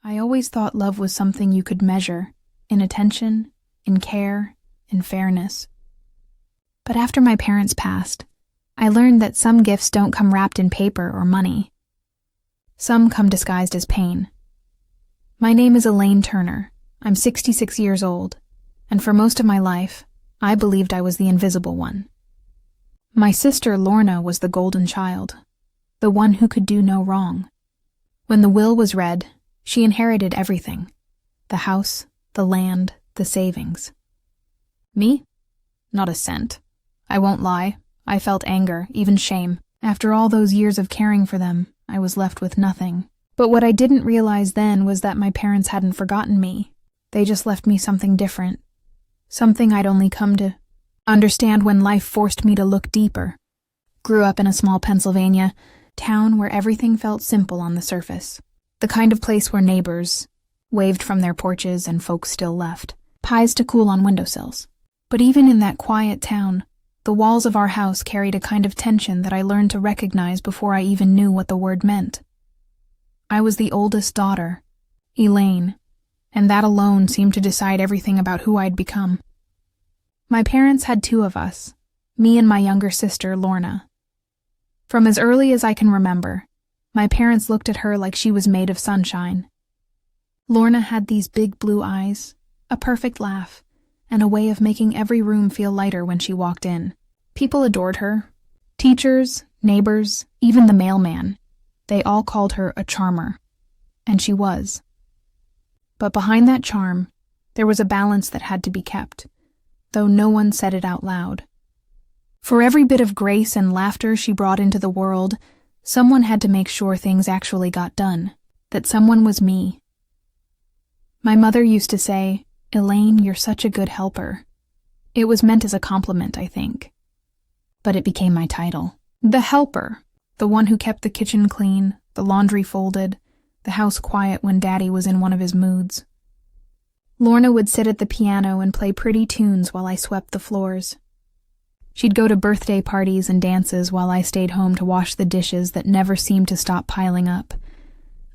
I always thought love was something you could measure, in attention, in care, in fairness. But after my parents passed, I learned that some gifts don't come wrapped in paper or money. Some come disguised as pain. My name is Elaine Turner. I'm 66 years old, and for most of my life, I believed I was the invisible one. My sister Lorna was the golden child, the one who could do no wrong. When the will was read, she inherited everything: the house, the land, the savings. Me? Not a cent. I won't lie, I felt anger, even shame. After all those years of caring for them, I was left with nothing. But what I didn't realize then was that my parents hadn't forgotten me. They just left me something different. Something I'd only come to understand when life forced me to look deeper. Grew up in a small Pennsylvania town where everything felt simple on the surface. The kind of place where neighbors waved from their porches and folks still left pies to cool on windowsills. But even in that quiet town, the walls of our house carried a kind of tension that I learned to recognize before I even knew what the word meant. I was the oldest daughter, Elaine, and that alone seemed to decide everything about who I'd become. My parents had two of us, me and my younger sister, Lorna. From as early as I can remember, my parents looked at her like she was made of sunshine. Lorna had these big blue eyes, a perfect laugh, and a way of making every room feel lighter when she walked in. People adored her. Teachers, neighbors, even the mailman. They all called her a charmer. And she was. But behind that charm, there was a balance that had to be kept, though no one said it out loud. For every bit of grace and laughter she brought into the world, someone had to make sure things actually got done, that someone was me. My mother used to say, "Elaine, you're such a good helper." It was meant as a compliment, I think. But it became my title. The helper, the one who kept the kitchen clean, the laundry folded, the house quiet when Daddy was in one of his moods. Lorna would sit at the piano and play pretty tunes while I swept the floors. She'd go to birthday parties and dances while I stayed home to wash the dishes that never seemed to stop piling up.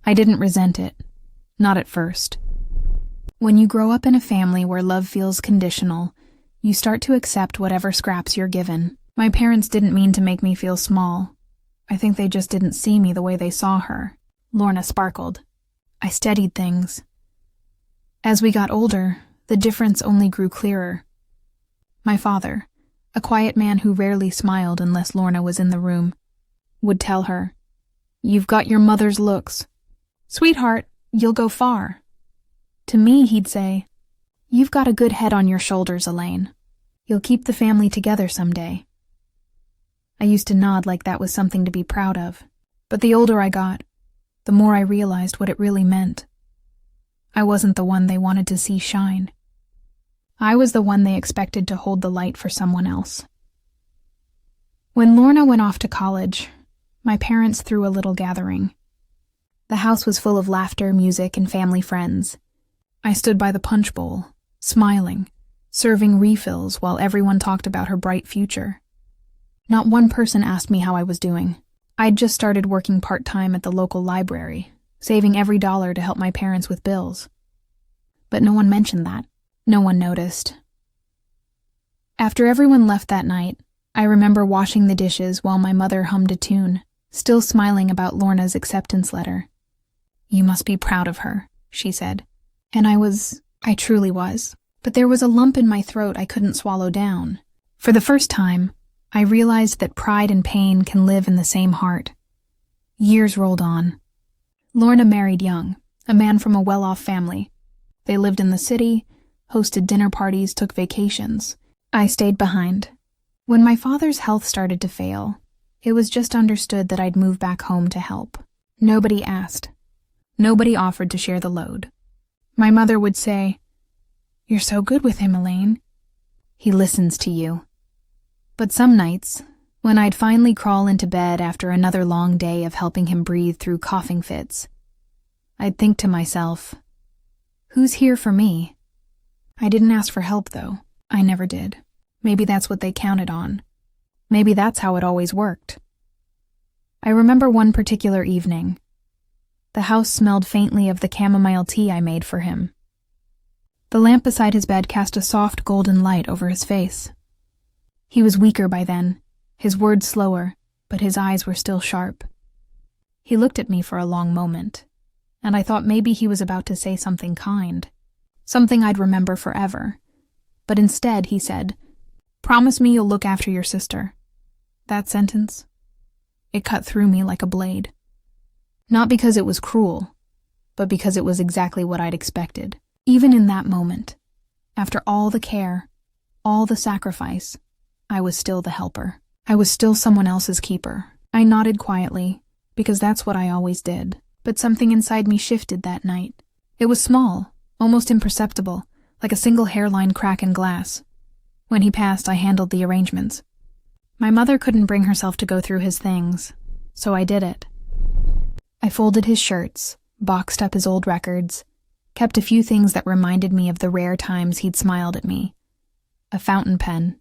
I didn't resent it. Not at first. When you grow up in a family where love feels conditional, you start to accept whatever scraps you're given. My parents didn't mean to make me feel small. I think they just didn't see me the way they saw her. Lorna sparkled. I steadied things. As we got older, the difference only grew clearer. My father, a quiet man who rarely smiled unless Lorna was in the room, would tell her, "You've got your mother's looks. Sweetheart, you'll go far." To me, he'd say, "You've got a good head on your shoulders, Elaine. You'll keep the family together someday." I used to nod like that was something to be proud of, but the older I got, the more I realized what it really meant. I wasn't the one they wanted to see shine. I was the one they expected to hold the light for someone else. When Lorna went off to college, my parents threw a little gathering. The house was full of laughter, music, and family friends. I stood by the punch bowl, smiling, serving refills while everyone talked about her bright future. Not one person asked me how I was doing. I'd just started working part-time at the local library, saving every dollar to help my parents with bills. But no one mentioned that. No one noticed. After everyone left that night, I remember washing the dishes while my mother hummed a tune, still smiling about Lorna's acceptance letter. "You must be proud of her," she said. And I truly was. But there was a lump in my throat I couldn't swallow down. For the first time, I realized that pride and pain can live in the same heart. Years rolled on. Lorna married young, a man from a well-off family. They lived in the city, hosted dinner parties, took vacations. I stayed behind. When my father's health started to fail, it was just understood that I'd move back home to help. Nobody asked. Nobody offered to share the load. My mother would say, "You're so good with him, Elaine. He listens to you." But some nights, when I'd finally crawl into bed after another long day of helping him breathe through coughing fits, I'd think to myself, "Who's here for me?" I didn't ask for help, though. I never did. Maybe that's what they counted on. Maybe that's how it always worked. I remember one particular evening. The house smelled faintly of the chamomile tea I made for him. The lamp beside his bed cast a soft golden light over his face. He was weaker by then, his words slower, but his eyes were still sharp. He looked at me for a long moment, and I thought maybe he was about to say something kind, something I'd remember forever. But instead he said, "Promise me you'll look after your sister." That sentence, it cut through me like a blade. Not because it was cruel, but because it was exactly what I'd expected. Even in that moment, after all the care, all the sacrifice, I was still the helper. I was still someone else's keeper. I nodded quietly, because that's what I always did. But something inside me shifted that night. It was small, almost imperceptible, like a single hairline crack in glass. When he passed, I handled the arrangements. My mother couldn't bring herself to go through his things, so I did it. I folded his shirts, boxed up his old records, kept a few things that reminded me of the rare times he'd smiled at me. A fountain pen,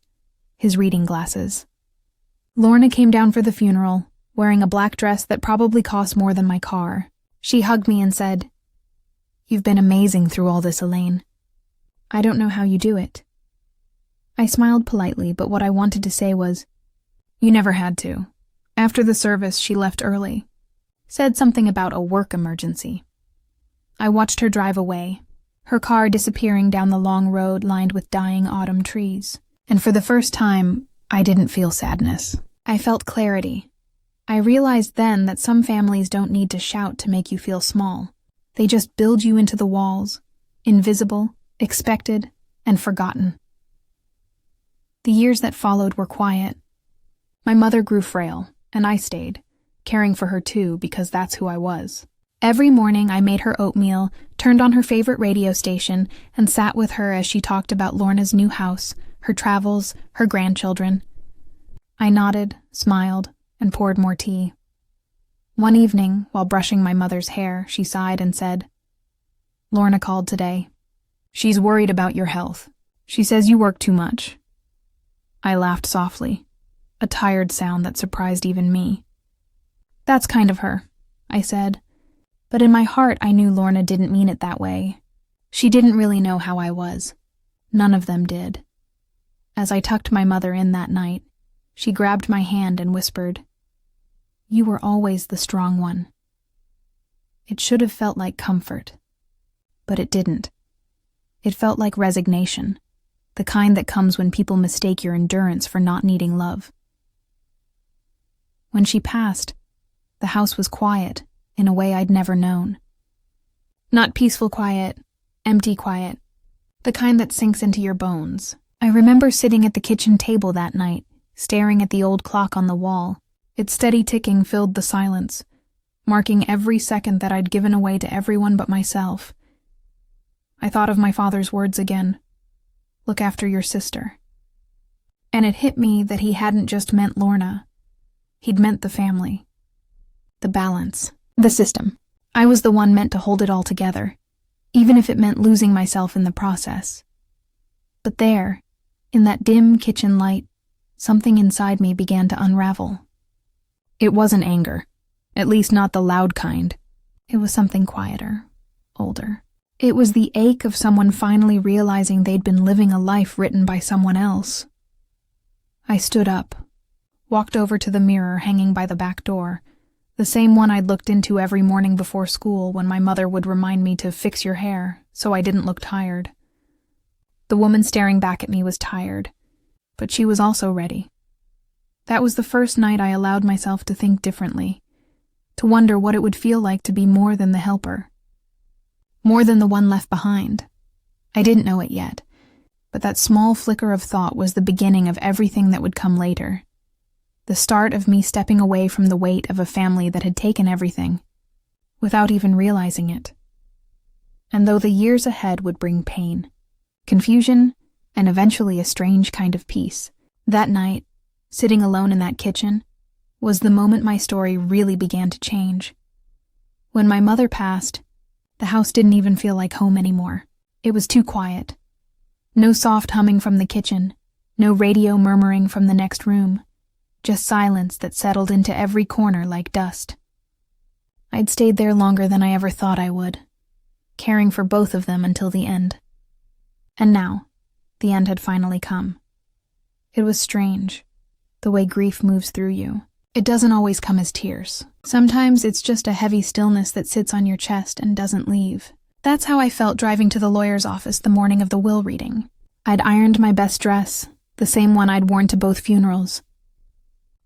his reading glasses. Lorna came down for the funeral, wearing a black dress that probably cost more than my car. She hugged me and said, "You've been amazing through all this, Elaine. I don't know how you do it." I smiled politely, but what I wanted to say was, "You never had to." After the service, she left early. Said something about a work emergency. I watched her drive away, her car disappearing down the long road lined with dying autumn trees. And for the first time, I didn't feel sadness. I felt clarity. I realized then that some families don't need to shout to make you feel small. They just build you into the walls, invisible, expected, and forgotten. The years that followed were quiet. My mother grew frail, and I stayed, caring for her too, because that's who I was. Every morning I made her oatmeal, turned on her favorite radio station, and sat with her as she talked about Lorna's new house, her travels, her grandchildren. I nodded, smiled, and poured more tea. One evening, while brushing my mother's hair, she sighed and said, "Lorna called today. She's worried about your health. She says you work too much." I laughed softly, a tired sound that surprised even me. "That's kind of her," I said, but in my heart I knew Lorna didn't mean it that way. She didn't really know how I was. None of them did. As I tucked my mother in that night, she grabbed my hand and whispered, "You were always the strong one." It should have felt like comfort, but it didn't. It felt like resignation, the kind that comes when people mistake your endurance for not needing love. When she passed, the house was quiet in a way I'd never known. Not peaceful quiet, empty quiet, the kind that sinks into your bones. I remember sitting at the kitchen table that night, staring at the old clock on the wall. Its steady ticking filled the silence, marking every second that I'd given away to everyone but myself. I thought of my father's words again, "Look after your sister." And it hit me that he hadn't just meant Lorna. He'd meant the family. The balance. The system. I was the one meant to hold it all together, even if it meant losing myself in the process. But there, in that dim kitchen light, something inside me began to unravel. It wasn't anger, at least not the loud kind. It was something quieter, older. It was the ache of someone finally realizing they'd been living a life written by someone else. I stood up, walked over to the mirror hanging by the back door, the same one I'd looked into every morning before school when my mother would remind me to fix your hair so I didn't look tired. The woman staring back at me was tired, but she was also ready. That was the first night I allowed myself to think differently, to wonder what it would feel like to be more than the helper, more than the one left behind. I didn't know it yet, but that small flicker of thought was the beginning of everything that would come later. The start of me stepping away from the weight of a family that had taken everything, without even realizing it. And though the years ahead would bring pain, confusion, and eventually a strange kind of peace, that night, sitting alone in that kitchen, was the moment my story really began to change. When my mother passed, the house didn't even feel like home anymore. It was too quiet. No soft humming from the kitchen, no radio murmuring from the next room. Just silence that settled into every corner like dust. I'd stayed there longer than I ever thought I would, caring for both of them until the end. And now, the end had finally come. It was strange, the way grief moves through you. It doesn't always come as tears. Sometimes it's just a heavy stillness that sits on your chest and doesn't leave. That's how I felt driving to the lawyer's office the morning of the will reading. I'd ironed my best dress, the same one I'd worn to both funerals.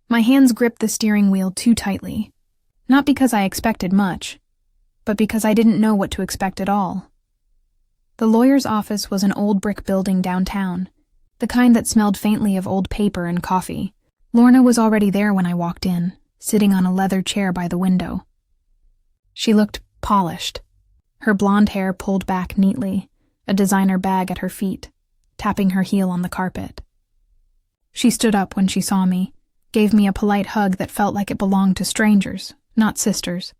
My hands gripped the steering wheel too tightly, not because I expected much, but because I didn't know what to expect at all. The lawyer's office was an old brick building downtown, the kind that smelled faintly of old paper and coffee. Lorna was already there when I walked in, sitting on a leather chair by the window. She looked polished, her blonde hair pulled back neatly, a designer bag at her feet, tapping her heel on the carpet. She stood up when she saw me, gave me a polite hug that felt like it belonged to strangers, not sisters.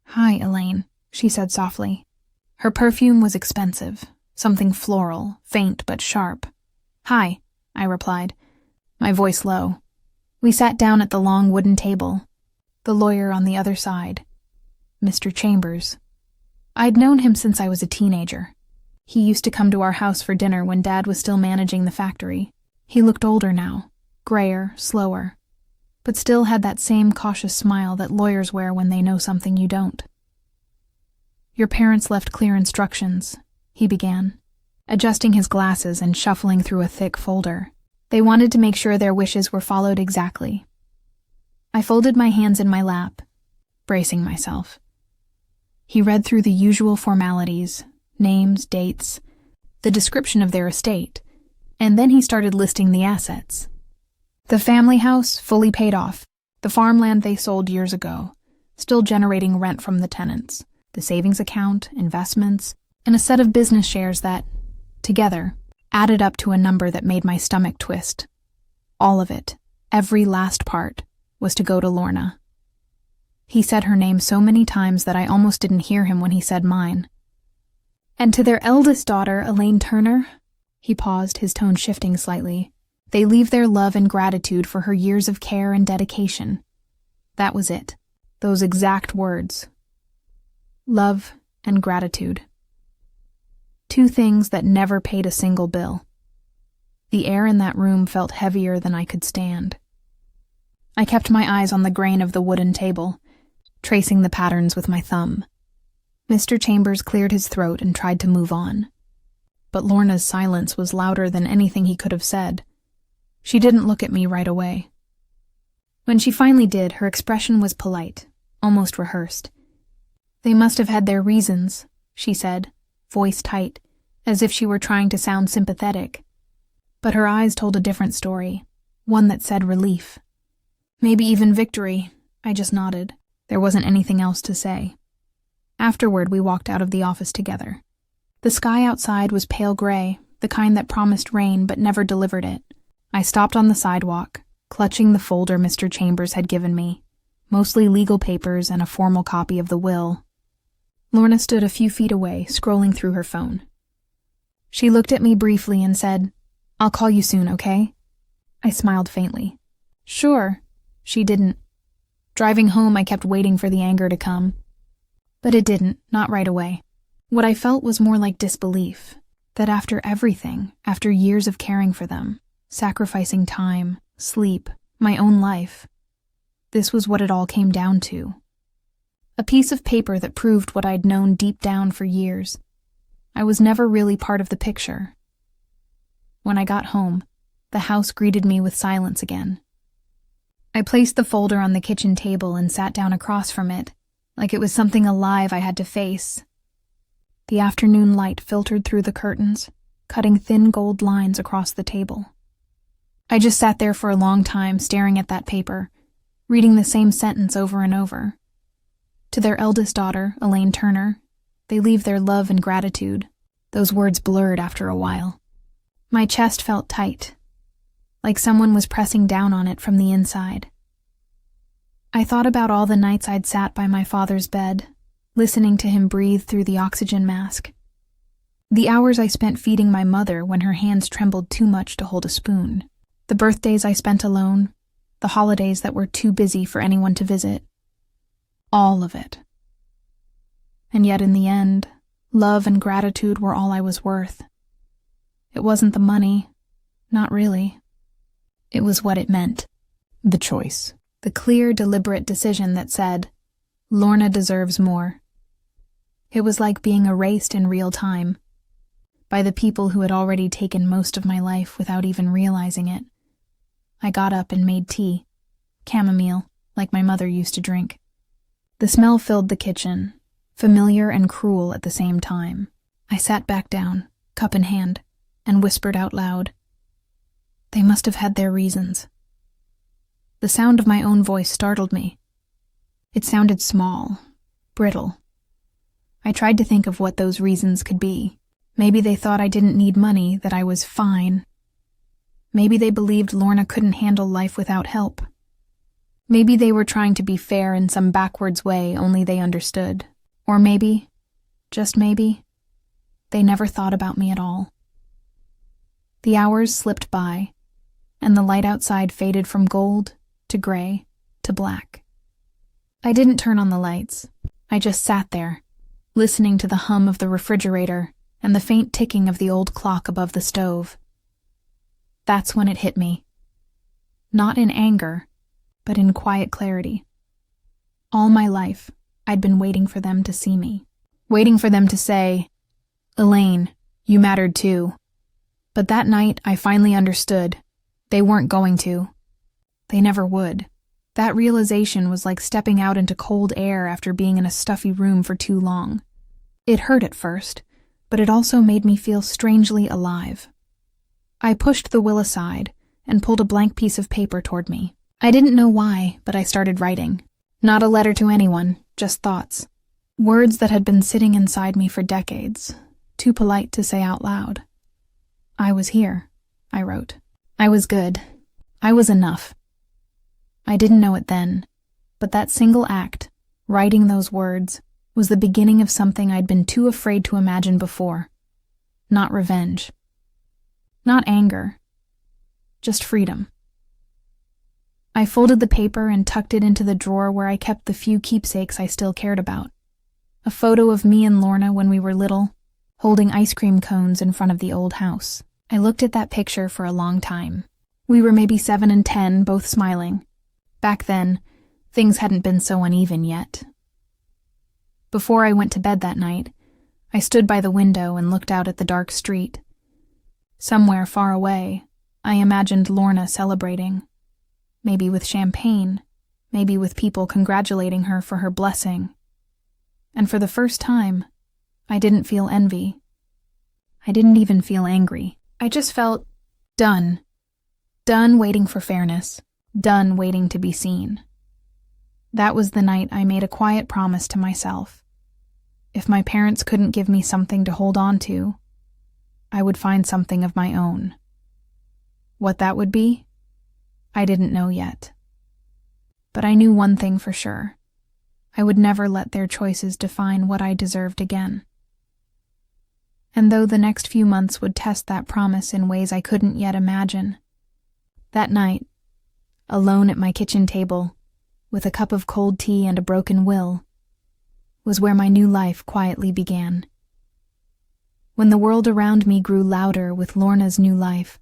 "Hi, Elaine," she said softly. Her perfume was expensive, something floral, faint but sharp. "Hi," I replied, my voice low. We sat down at the long wooden table, the lawyer on the other side, Mr. Chambers. I'd known him since I was a teenager. He used to come to our house for dinner when Dad was still managing the factory. He looked older now, grayer, slower, but still had that same cautious smile that lawyers wear when they know something you don't. "Your parents left clear instructions," he began, adjusting his glasses and shuffling through a thick folder. "They wanted to make sure their wishes were followed exactly." I folded my hands in my lap, bracing myself. He read through the usual formalities, names, dates, the description of their estate, and then he started listing the assets. The family house, fully paid off, the farmland they sold years ago, still generating rent from the tenants, the savings account, investments, and a set of business shares that, together, added up to a number that made my stomach twist. All of it, every last part, was to go to Lorna. He said her name so many times that I almost didn't hear him when he said mine. "And to their eldest daughter, Elaine Turner," he paused, his tone shifting slightly, "they leave their love and gratitude for her years of care and dedication." That was it. Those exact words. Love and gratitude. Two things that never paid a single bill. The air in that room felt heavier than I could stand. I kept my eyes on the grain of the wooden table, tracing the patterns with my thumb. Mr. Chambers cleared his throat and tried to move on. But Lorna's silence was louder than anything he could have said. She didn't look at me right away. When she finally did, her expression was polite, almost rehearsed. "They must have had their reasons," she said, voice tight, as if she were trying to sound sympathetic. But her eyes told a different story, one that said relief. Maybe even victory. I just nodded. There wasn't anything else to say. Afterward, we walked out of the office together. The sky outside was pale gray, the kind that promised rain but never delivered it. I stopped on the sidewalk, clutching the folder Mr. Chambers had given me, mostly legal papers and a formal copy of the will. Lorna stood a few feet away, scrolling through her phone. She looked at me briefly and said, "I'll call you soon, okay?" I smiled faintly. "Sure." She didn't. Driving home, I kept waiting for the anger to come. But it didn't, not right away. What I felt was more like disbelief, that after everything, after years of caring for them, sacrificing time, sleep, my own life, this was what it all came down to. A piece of paper that proved what I'd known deep down for years. I was never really part of the picture. When I got home, the house greeted me with silence again. I placed the folder on the kitchen table and sat down across from it, like it was something alive I had to face. The afternoon light filtered through the curtains, cutting thin gold lines across the table. I just sat there for a long time staring at that paper, reading the same sentence over and over. To their eldest daughter, Elaine Turner, they leave their love and gratitude. Those words blurred after a while. My chest felt tight, like someone was pressing down on it from the inside. I thought about all the nights I'd sat by my father's bed, listening to him breathe through the oxygen mask. The hours I spent feeding my mother when her hands trembled too much to hold a spoon. The birthdays I spent alone, the holidays that were too busy for anyone to visit. All of it. And yet in the end, love and gratitude were all I was worth. It wasn't the money, not really. It was what it meant. The choice. The clear, deliberate decision that said, Lorna deserves more. It was like being erased in real time by the people who had already taken most of my life without even realizing it. I got up and made tea, chamomile, like my mother used to drink. The smell filled the kitchen, familiar and cruel at the same time. I sat back down, cup in hand, and whispered out loud. They must have had their reasons. The sound of my own voice startled me. It sounded small, brittle. I tried to think of what those reasons could be. Maybe they thought I didn't need money, that I was fine. Maybe they believed Lorna couldn't handle life without help. Maybe they were trying to be fair in some backwards way only they understood. Or maybe, just maybe, they never thought about me at all. The hours slipped by, and the light outside faded from gold to gray to black. I didn't turn on the lights. I just sat there, listening to the hum of the refrigerator and the faint ticking of the old clock above the stove. That's when it hit me. Not in anger, but in quiet clarity. All my life, I'd been waiting for them to see me. Waiting for them to say, Elaine, you mattered too. But that night, I finally understood. They weren't going to. They never would. That realization was like stepping out into cold air after being in a stuffy room for too long. It hurt at first, but it also made me feel strangely alive. I pushed the will aside and pulled a blank piece of paper toward me. I didn't know why, but I started writing. Not a letter to anyone, just thoughts. Words that had been sitting inside me for decades, too polite to say out loud. I was here, I wrote. I was good. I was enough. I didn't know it then, but that single act, writing those words, was the beginning of something I'd been too afraid to imagine before. Not revenge. Not anger. Just freedom. I folded the paper and tucked it into the drawer where I kept the few keepsakes I still cared about. A photo of me and Lorna when we were little, holding ice cream cones in front of the old house. I looked at that picture for a long time. We were maybe 7 and 10, both smiling. Back then, things hadn't been so uneven yet. Before I went to bed that night, I stood by the window and looked out at the dark street. Somewhere far away, I imagined Lorna celebrating. Maybe with champagne, maybe with people congratulating her for her blessing. And for the first time, I didn't feel envy. I didn't even feel angry. I just felt done. Done waiting for fairness. Done waiting to be seen. That was the night I made a quiet promise to myself. If my parents couldn't give me something to hold on to, I would find something of my own. What that would be, I didn't know yet. But I knew one thing for sure. I would never let their choices define what I deserved again. And though the next few months would test that promise in ways I couldn't yet imagine, that night, alone at my kitchen table, with a cup of cold tea and a broken will, was where my new life quietly began. When the world around me grew louder with Lorna's new life,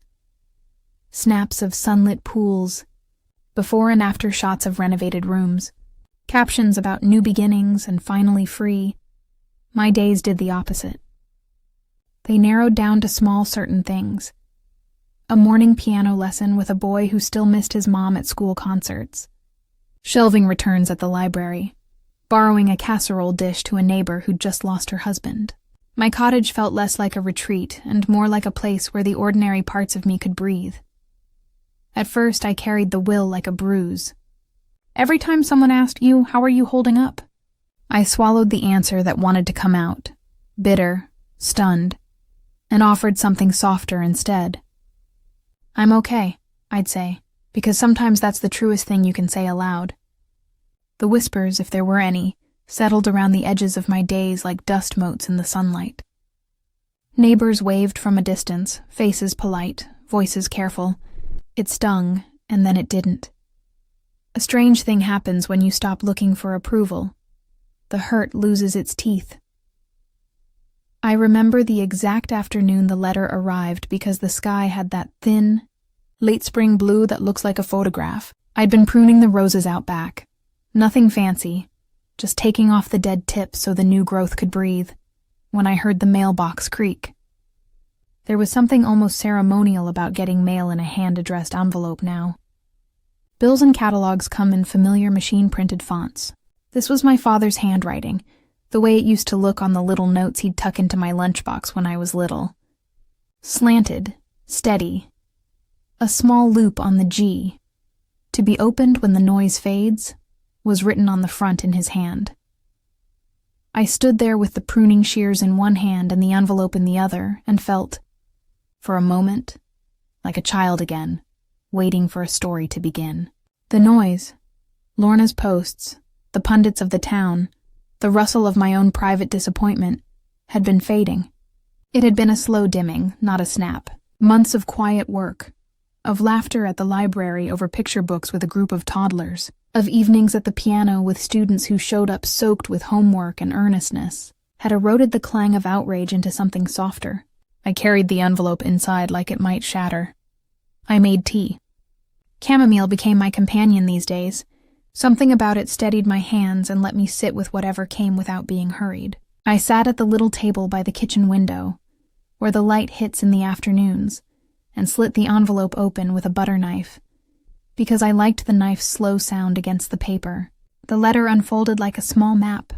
snaps of sunlit pools, before and after shots of renovated rooms, captions about new beginnings and finally free, my days did the opposite. They narrowed down to small certain things. A morning piano lesson with a boy who still missed his mom at school concerts. Shelving returns at the library. Borrowing a casserole dish to a neighbor who'd just lost her husband. My cottage felt less like a retreat and more like a place where the ordinary parts of me could breathe. At first, I carried the will like a bruise. Every time someone asked you, "How are you holding up?" I swallowed the answer that wanted to come out, bitter, stunned, and offered something softer instead. I'm okay, I'd say, because sometimes that's the truest thing you can say aloud. The whispers, if there were any, settled around the edges of my days like dust motes in the sunlight. Neighbors waved from a distance, faces polite, voices careful. It stung, and then it didn't. A strange thing happens when you stop looking for approval the hurt loses its teeth. I remember the exact afternoon the letter arrived because the sky had that thin, late spring blue that looks like a photograph. I'd been pruning the roses out back. Nothing fancy, just taking off the dead tips so the new growth could breathe, when I heard the mailbox creak. There was something almost ceremonial about getting mail in a hand-addressed envelope now. Bills and catalogs come in familiar machine-printed fonts. This was my father's handwriting, the way it used to look on the little notes he'd tuck into my lunchbox when I was little. Slanted, steady. A small loop on the G, to be opened when the noise fades, was written on the front in his hand. I stood there with the pruning shears in one hand and the envelope in the other, and felt, for a moment, like a child again, waiting for a story to begin. The noise, Lorna's posts, the pundits of the town, the rustle of my own private disappointment, had been fading. It had been a slow dimming, not a snap. Months of quiet work, of laughter at the library over picture books with a group of toddlers, of evenings at the piano with students who showed up soaked with homework and earnestness, had eroded the clang of outrage into something softer. I carried the envelope inside like it might shatter. I made tea. Chamomile became my companion these days. Something about it steadied my hands and let me sit with whatever came without being hurried. I sat at the little table by the kitchen window, where the light hits in the afternoons, and slit the envelope open with a butter knife, because I liked the knife's slow sound against the paper. The letter unfolded like a small map,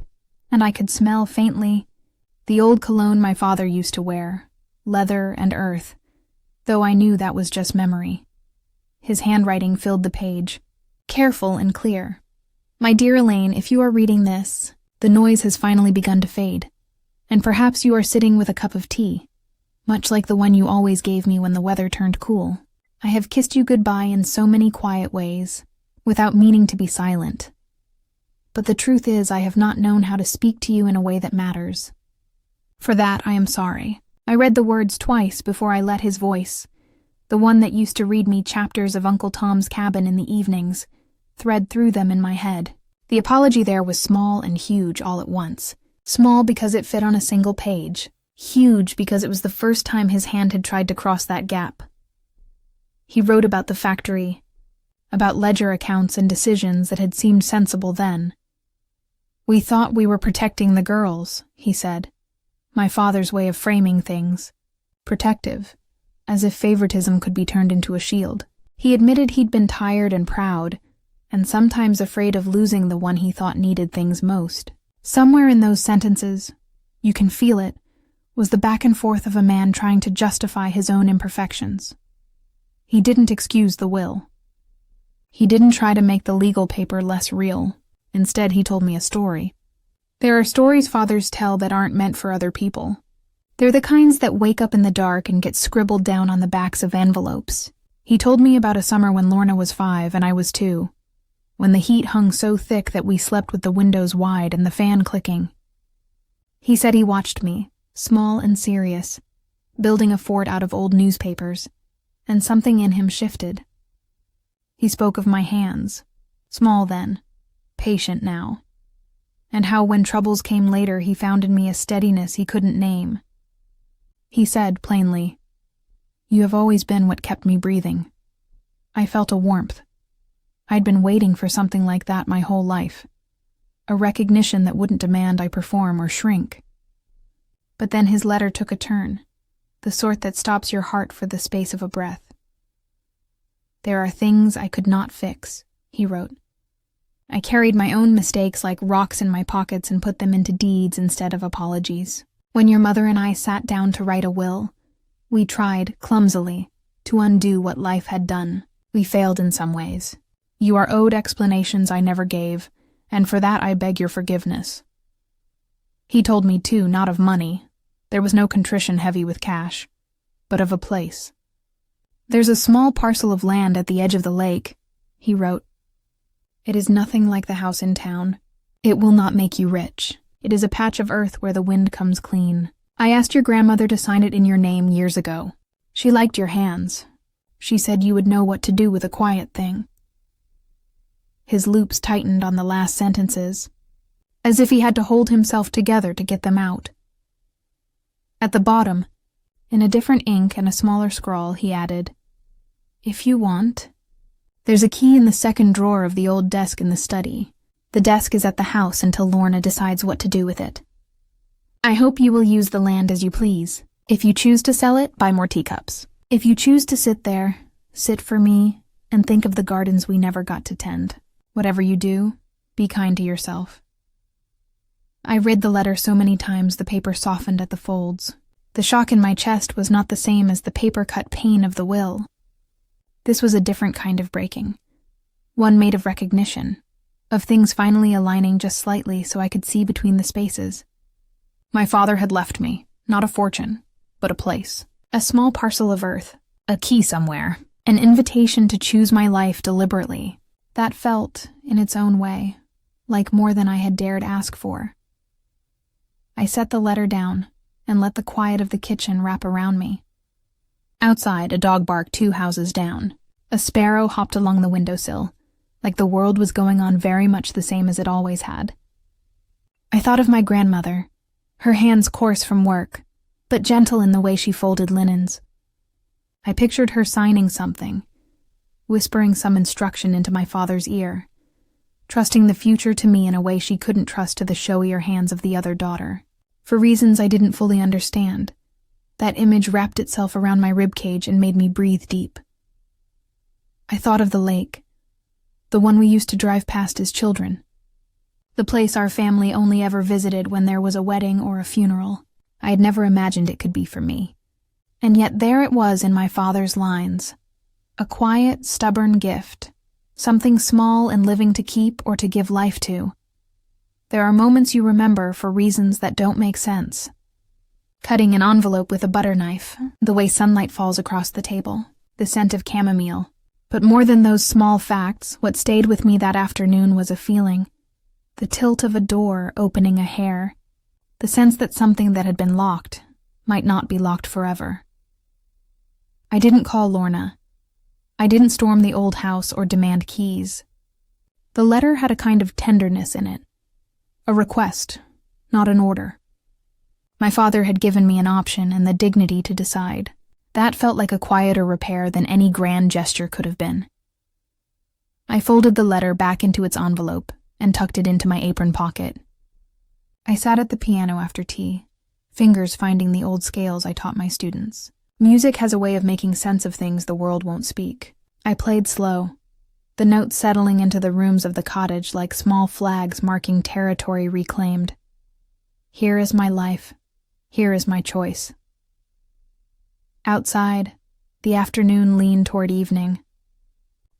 and I could smell faintly the old cologne my father used to wear, leather and earth, though I knew that was just memory. His handwriting filled the page, careful and clear. My dear Elaine, if you are reading this, the noise has finally begun to fade, and perhaps you are sitting with a cup of tea, much like the one you always gave me when the weather turned cool. I have kissed you goodbye in so many quiet ways, without meaning to be silent. But the truth is I have not known how to speak to you in a way that matters. For that I am sorry. I read the words twice before I let his voice, the one that used to read me chapters of Uncle Tom's Cabin in the evenings, thread through them in my head. The apology there was small and huge all at once. Small because it fit on a single page. Huge because it was the first time his hand had tried to cross that gap. He wrote about the factory, about ledger accounts and decisions that had seemed sensible then. We thought we were protecting the girls, he said. My father's way of framing things. Protective, as if favoritism could be turned into a shield. He admitted he'd been tired and proud, and sometimes afraid of losing the one he thought needed things most. Somewhere in those sentences, you can feel it, was the back and forth of a man trying to justify his own imperfections. He didn't excuse the will. He didn't try to make the legal paper less real. Instead, he told me a story. There are stories fathers tell that aren't meant for other people. They're the kinds that wake up in the dark and get scribbled down on the backs of envelopes. He told me about a summer when Lorna was 5 and I was 2, when the heat hung so thick that we slept with the windows wide and the fan clicking. He said he watched me, small and serious, building a fort out of old newspapers, and something in him shifted. He spoke of my hands, small then, patient now, and how when troubles came later he found in me a steadiness he couldn't name. He said, plainly, "You have always been what kept me breathing." I felt a warmth. I'd been waiting for something like that my whole life, a recognition that wouldn't demand I perform or shrink. But then his letter took a turn, the sort that stops your heart for the space of a breath. "There are things I could not fix," he wrote. "I carried my own mistakes like rocks in my pockets and put them into deeds instead of apologies. When your mother and I sat down to write a will, we tried, clumsily, to undo what life had done. We failed in some ways. You are owed explanations I never gave, and for that I beg your forgiveness." He told me, too, not of money. There was no contrition heavy with cash, but of a place. "There's a small parcel of land at the edge of the lake," he wrote. "It is nothing like the house in town. It will not make you rich. It is a patch of earth where the wind comes clean. I asked your grandmother to sign it in your name years ago. She liked your hands. She said you would know what to do with a quiet thing." His loops tightened on the last sentences. as if he had to hold himself together to get them out. At the bottom, in a different ink and a smaller scrawl, he added, "If you want, there's a key in the second drawer of the old desk in the study. The desk is at the house until Lorna decides what to do with it. I hope you will use the land as you please. If you choose to sell it, buy more teacups. If you choose to sit there, sit for me, and think of the gardens we never got to tend. Whatever you do, be kind to yourself." I read the letter so many times the paper softened at the folds. The shock in my chest was not the same as the paper-cut pain of the will. This was a different kind of breaking. One made of recognition, of things finally aligning just slightly so I could see between the spaces. My father had left me, not a fortune, but a place. A small parcel of earth, a key somewhere, an invitation to choose my life deliberately. That felt, in its own way, like more than I had dared ask for. I set the letter down and let the quiet of the kitchen wrap around me. Outside, a dog barked 2 houses down. A sparrow hopped along the windowsill, like the world was going on very much the same as it always had. I thought of my grandmother, her hands coarse from work, but gentle in the way she folded linens. I pictured her signing something, whispering some instruction into my father's ear, trusting the future to me in a way she couldn't trust to the showier hands of the other daughter. For reasons I didn't fully understand, that image wrapped itself around my ribcage and made me breathe deep. I thought of the lake, the one we used to drive past as children, the place our family only ever visited when there was a wedding or a funeral. I had never imagined it could be for me. And yet there it was in my father's lines, a quiet, stubborn gift, something small and living to keep or to give life to. There are moments you remember for reasons that don't make sense. Cutting an envelope with a butter knife, the way sunlight falls across the table, the scent of chamomile. But more than those small facts, what stayed with me that afternoon was a feeling, the tilt of a door opening a hair, the sense that something that had been locked might not be locked forever. I didn't call Lorna. I didn't storm the old house or demand keys. The letter had a kind of tenderness in it, a request, not an order. My father had given me an option and the dignity to decide. That felt like a quieter repair than any grand gesture could have been. I folded the letter back into its envelope and tucked it into my apron pocket. I sat at the piano after tea, fingers finding the old scales I taught my students. Music has a way of making sense of things the world won't speak. I played slow, the notes settling into the rooms of the cottage like small flags marking territory reclaimed. Here is my life. Here is my choice. Outside, the afternoon leaned toward evening.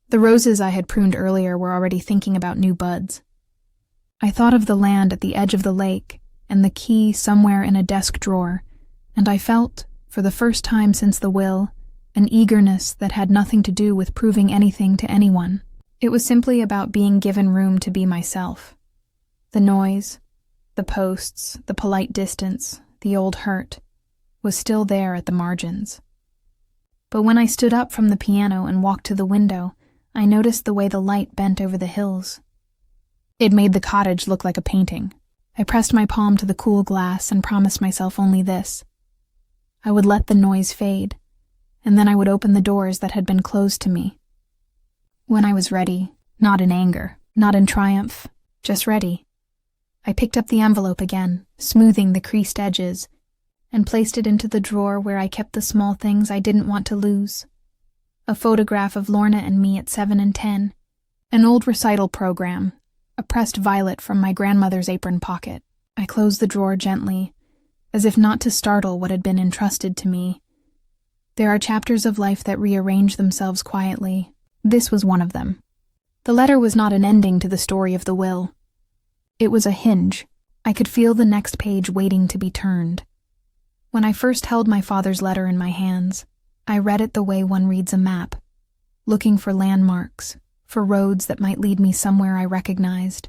The roses I had pruned earlier were already thinking about new buds. I thought of the land at the edge of the lake and the key somewhere in a desk drawer, and I felt, for the first time since the will, an eagerness that had nothing to do with proving anything to anyone. It was simply about being given room to be myself. The noise, the posts, the polite distance, the old hurt, was still there at the margins. But when I stood up from the piano and walked to the window, I noticed the way the light bent over the hills. It made the cottage look like a painting. I pressed my palm to the cool glass and promised myself only this. I would let the noise fade, and then I would open the doors that had been closed to me. When I was ready, not in anger, not in triumph, just ready, I picked up the envelope again, smoothing the creased edges, and placed it into the drawer where I kept the small things I didn't want to lose. A photograph of Lorna and me at 7 and 10, an old recital program, a pressed violet from my grandmother's apron pocket. I closed the drawer gently, as if not to startle what had been entrusted to me. There are chapters of life that rearrange themselves quietly. This was one of them. The letter was not an ending to the story of the will. It was a hinge. I could feel the next page waiting to be turned. When I first held my father's letter in my hands, I read it the way one reads a map, looking for landmarks, for roads that might lead me somewhere I recognized.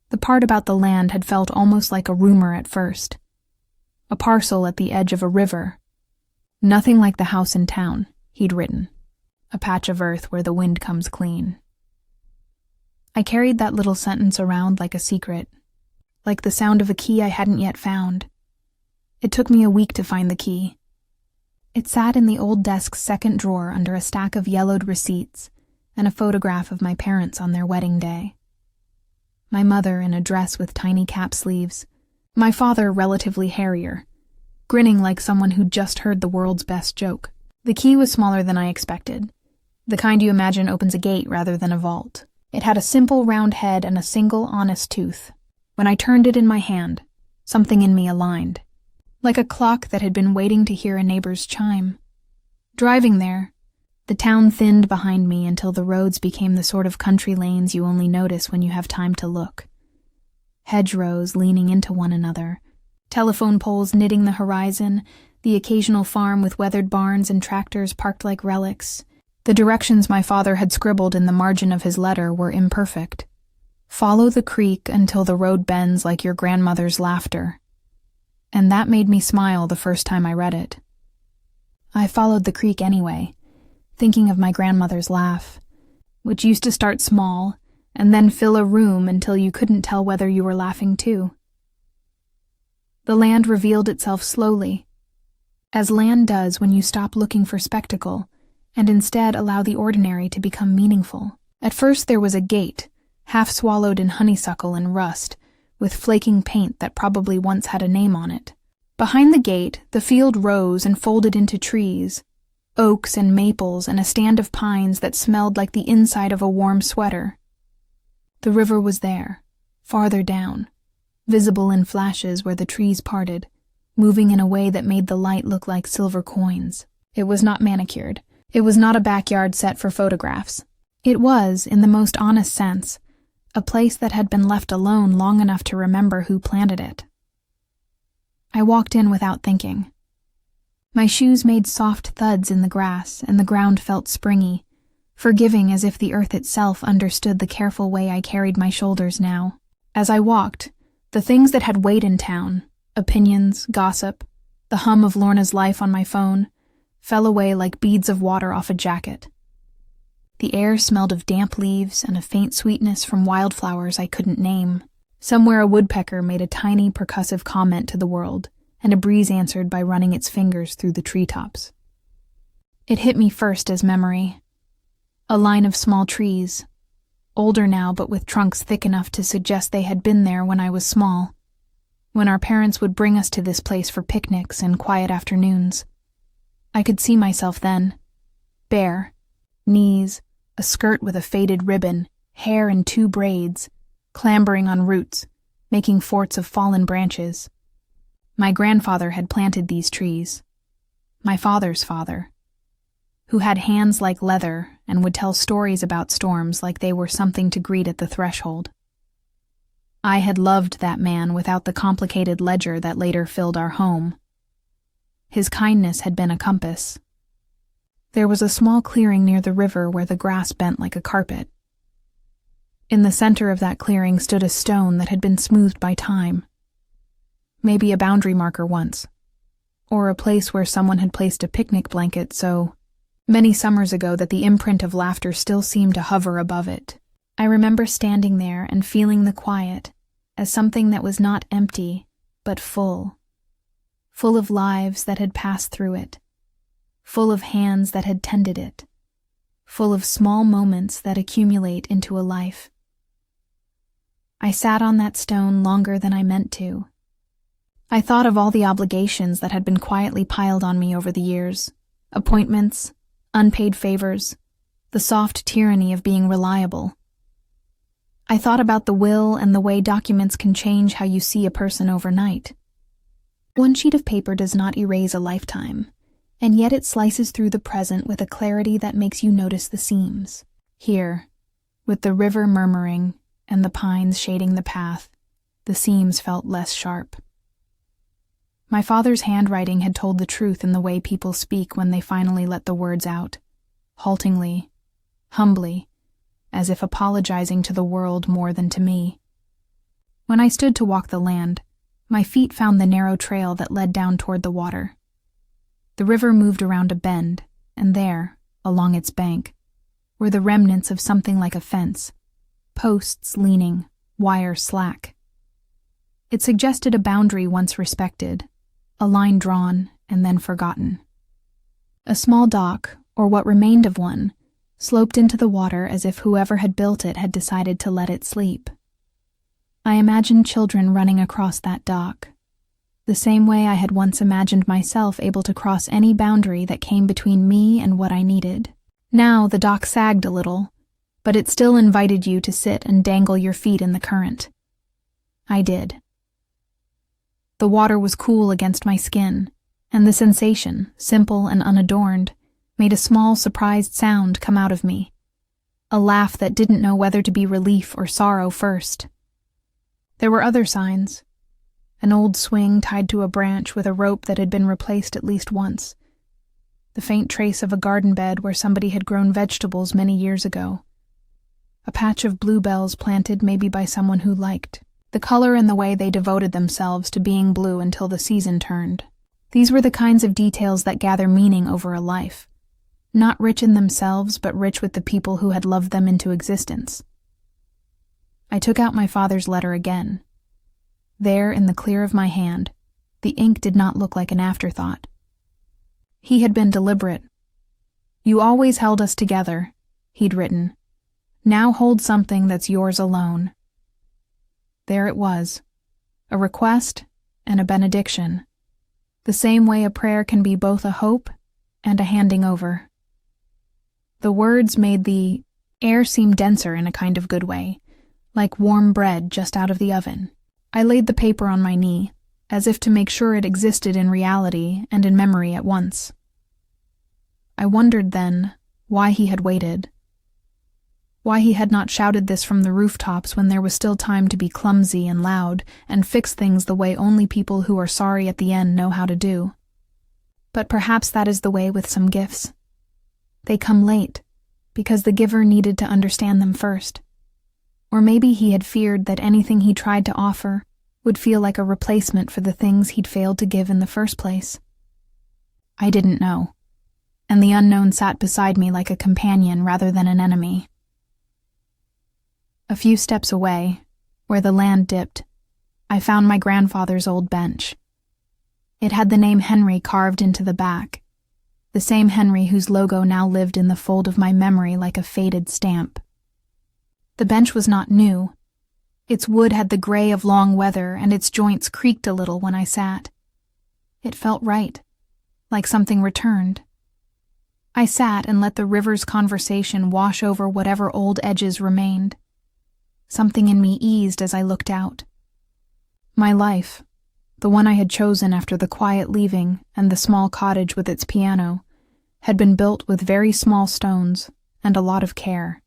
The part about the land had felt almost like a rumor at first. A parcel at the edge of a river. Nothing like the house in town, he'd written. A patch of earth where the wind comes clean. I carried that little sentence around like a secret, like the sound of a key I hadn't yet found. It took me a week to find the key. It sat in the old desk's second drawer under a stack of yellowed receipts and a photograph of my parents on their wedding day. My mother in a dress with tiny cap sleeves, my father relatively hairier, grinning like someone who'd just heard the world's best joke. The key was smaller than I expected, the kind you imagine opens a gate rather than a vault. It had a simple round head and a single honest tooth. When I turned it in my hand, something in me aligned, like a clock that had been waiting to hear a neighbor's chime. Driving there, the town thinned behind me until the roads became the sort of country lanes you only notice when you have time to look. Hedgerows leaning into one another, telephone poles knitting the horizon, the occasional farm with weathered barns and tractors parked like relics. The directions my father had scribbled in the margin of his letter were imperfect. Follow the creek until the road bends like your grandmother's laughter. And that made me smile the first time I read it. I followed the creek anyway, thinking of my grandmother's laugh, which used to start small and then fill a room until you couldn't tell whether you were laughing too. The land revealed itself slowly, as land does when you stop looking for spectacle and instead allow the ordinary to become meaningful. At first there was a gate, half swallowed in honeysuckle and rust, with flaking paint that probably once had a name on it. Behind the gate, the field rose and folded into trees, oaks and maples and a stand of pines that smelled like the inside of a warm sweater. The river was there, farther down, visible in flashes where the trees parted, moving in a way that made the light look like silver coins. It was not manicured. It was not a backyard set for photographs. It was, in the most honest sense, a place that had been left alone long enough to remember who planted it. I walked in without thinking. My shoes made soft thuds in the grass, and the ground felt springy, forgiving as if the earth itself understood the careful way I carried my shoulders now. As I walked, the things that had weight in town, opinions, gossip, the hum of Lorna's life on my phone, fell away like beads of water off a jacket. The air smelled of damp leaves and a faint sweetness from wildflowers I couldn't name. Somewhere a woodpecker made a tiny percussive comment to the world, and a breeze answered by running its fingers through the treetops. It hit me first as memory. A line of small trees, older now but with trunks thick enough to suggest they had been there when I was small, when our parents would bring us to this place for picnics and quiet afternoons. I could see myself then, bare, knees, a skirt with a faded ribbon, hair in 2 braids, clambering on roots, making forts of fallen branches. My grandfather had planted these trees. My father's father, who had hands like leather and would tell stories about storms like they were something to greet at the threshold. I had loved that man without the complicated ledger that later filled our home. His kindness had been a compass. There was a small clearing near the river where the grass bent like a carpet. In the center of that clearing stood a stone that had been smoothed by time. Maybe a boundary marker once, or a place where someone had placed a picnic blanket so many summers ago that the imprint of laughter still seemed to hover above it. I remember standing there and feeling the quiet as something that was not empty, but full of lives that had passed through it, full of hands that had tended it, full of small moments that accumulate into a life. I sat on that stone longer than I meant to. I thought of all the obligations that had been quietly piled on me over the years, appointments, unpaid favors, the soft tyranny of being reliable. I thought about the will and the way documents can change how you see a person overnight. One sheet of paper does not erase a lifetime, and yet it slices through the present with a clarity that makes you notice the seams. Here, with the river murmuring and the pines shading the path, the seams felt less sharp. My father's handwriting had told the truth in the way people speak when they finally let the words out, haltingly, humbly, as if apologizing to the world more than to me. When I stood to walk the land, my feet found the narrow trail that led down toward the water. The river moved around a bend, and there, along its bank, were the remnants of something like a fence, posts leaning, wire slack. It suggested a boundary once respected, a line drawn and then forgotten. A small dock, or what remained of one, sloped into the water as if whoever had built it had decided to let it sleep. I imagined children running across that dock, the same way I had once imagined myself able to cross any boundary that came between me and what I needed. Now the dock sagged a little, but it still invited you to sit and dangle your feet in the current. I did. The water was cool against my skin, and the sensation, simple and unadorned, made a small, surprised sound come out of me, a laugh that didn't know whether to be relief or sorrow first. There were other signs. An old swing tied to a branch with a rope that had been replaced at least once. The faint trace of a garden bed where somebody had grown vegetables many years ago. A patch of bluebells planted maybe by someone who liked the color and the way they devoted themselves to being blue until the season turned. These were the kinds of details that gather meaning over a life. Not rich in themselves, but rich with the people who had loved them into existence. I took out my father's letter again. There, in the clear of my hand, the ink did not look like an afterthought. He had been deliberate. "You always held us together," he'd written. "Now hold something that's yours alone." There it was, a request and a benediction, the same way a prayer can be both a hope and a handing over. The words made the air seem denser in a kind of good way, like warm bread just out of the oven. I laid the paper on my knee, as if to make sure it existed in reality and in memory at once. I wondered then why he had waited. Why he had not shouted this from the rooftops when there was still time to be clumsy and loud and fix things the way only people who are sorry at the end know how to do. But perhaps that is the way with some gifts. They come late, because the giver needed to understand them first. Or maybe he had feared that anything he tried to offer would feel like a replacement for the things he'd failed to give in the first place. I didn't know, and the unknown sat beside me like a companion rather than an enemy. A few steps away, where the land dipped, I found my grandfather's old bench. It had the name Henry carved into the back, the same Henry whose logo now lived in the fold of my memory like a faded stamp. The bench was not new. Its wood had the gray of long weather, and its joints creaked a little when I sat. It felt right, like something returned. I sat and let the river's conversation wash over whatever old edges remained. Something in me eased as I looked out. My life, the one I had chosen after the quiet leaving and the small cottage with its piano, had been built with very small stones and a lot of care.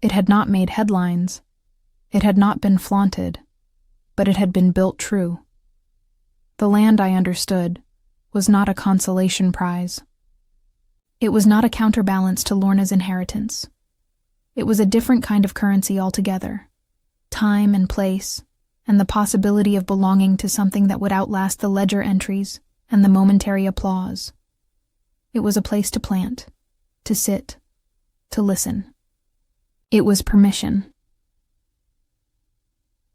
It had not made headlines. It had not been flaunted, but it had been built true. The land, I understood, was not a consolation prize. It was not a counterbalance to Lorna's inheritance. It was a different kind of currency altogether. Time and place, and the possibility of belonging to something that would outlast the ledger entries and the momentary applause. It was a place to plant, to sit, to listen. It was permission.